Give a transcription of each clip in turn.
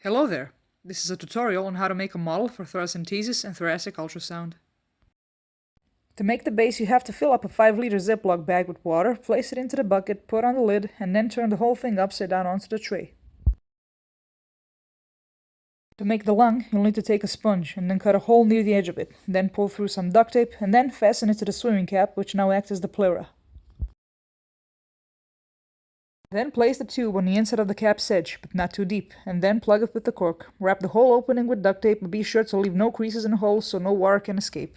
Hello there! This is a tutorial on how to make a model for thoracentesis and thoracic ultrasound. To make the base, you have to fill up a 5-liter Ziploc bag with water, place it into the bucket, put on the lid, and then turn the whole thing upside down onto the tray. To make the lung, you'll need to take a sponge and then cut a hole near the edge of it, then pull through some duct tape, and then fasten it to the swimming cap, which now acts as the pleura. Then place the tube on the inside of the cap's edge, but not too deep, and then plug it with the cork. Wrap the whole opening with duct tape, but be sure to leave no creases in the hole so no water can escape.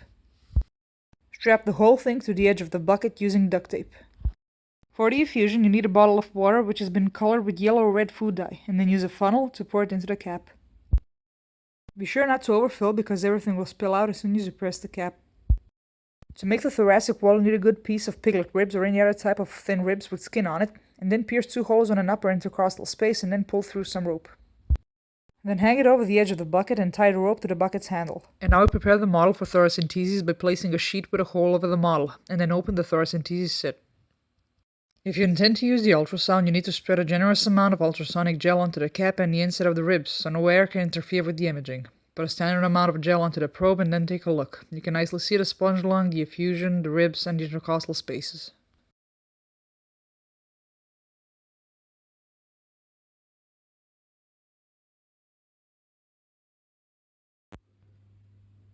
Strap the whole thing to the edge of the bucket using duct tape. For the infusion, you need a bottle of water which has been colored with yellow or red food dye, and then use a funnel to pour it into the cap. Be sure not to overfill because everything will spill out as soon as you press the cap. To make the thoracic wall, you need a good piece of piglet ribs or any other type of thin ribs with skin on it, and then pierce 2 holes on an upper intercostal space and then pull through some rope. Then hang it over the edge of the bucket and tie the rope to the bucket's handle. And now we prepare the model for thoracentesis by placing a sheet with a hole over the model, and then open the thoracentesis set. If you intend to use the ultrasound, you need to spread a generous amount of ultrasonic gel onto the cap and the inside of the ribs, so no air can interfere with the imaging. Put a standard amount of gel onto the probe and then take a look. You can nicely see the sponge lung, the effusion, the ribs, and the intercostal spaces.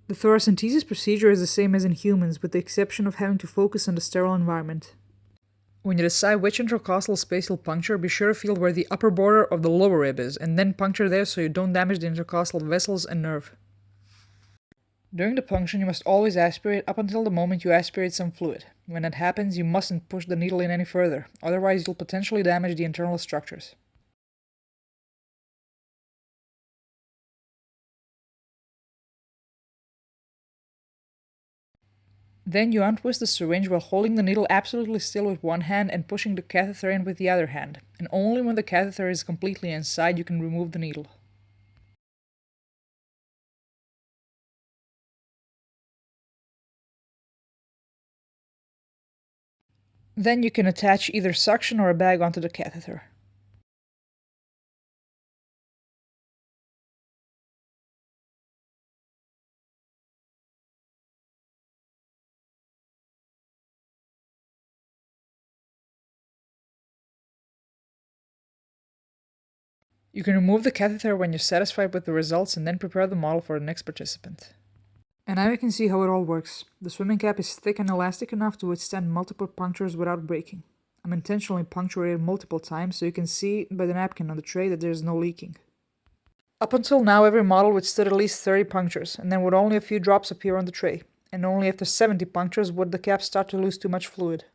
The thoracentesis procedure is the same as in humans, with the exception of having to focus on the sterile environment. When you decide which intercostal space you'll puncture, be sure to feel where the upper border of the lower rib is, and then puncture there so you don't damage the intercostal vessels and nerve. During the punction, you must always aspirate up until the moment you aspirate some fluid. When that happens, you mustn't push the needle in any further, otherwise you'll potentially damage the internal structures. Then you untwist the syringe while holding the needle absolutely still with one hand and pushing the catheter in with the other hand, and only when the catheter is completely inside you can remove the needle. Then you can attach either suction or a bag onto the catheter. You can remove the catheter when you're satisfied with the results and then prepare the model for the next participant. And now you can see how it all works. The swimming cap is thick and elastic enough to withstand multiple punctures without breaking. I'm intentionally punctuated multiple times so you can see by the napkin on the tray that there is no leaking. Up until now, every model withstood at least 30 punctures, and then would only a few drops appear on the tray. And only after 70 punctures would the cap start to lose too much fluid.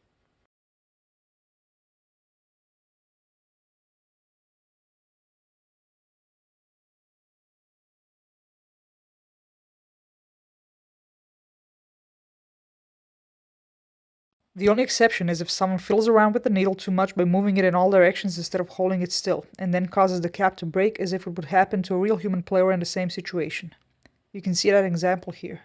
The only exception is if someone fiddles around with the needle too much by moving it in all directions instead of holding it still, and then causes the cap to break as if it would happen to a real human player in the same situation. You can see that example here.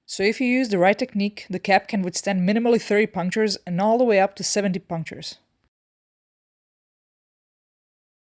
So if you use the right technique, the cap can withstand minimally 30 punctures and all the way up to 70 punctures.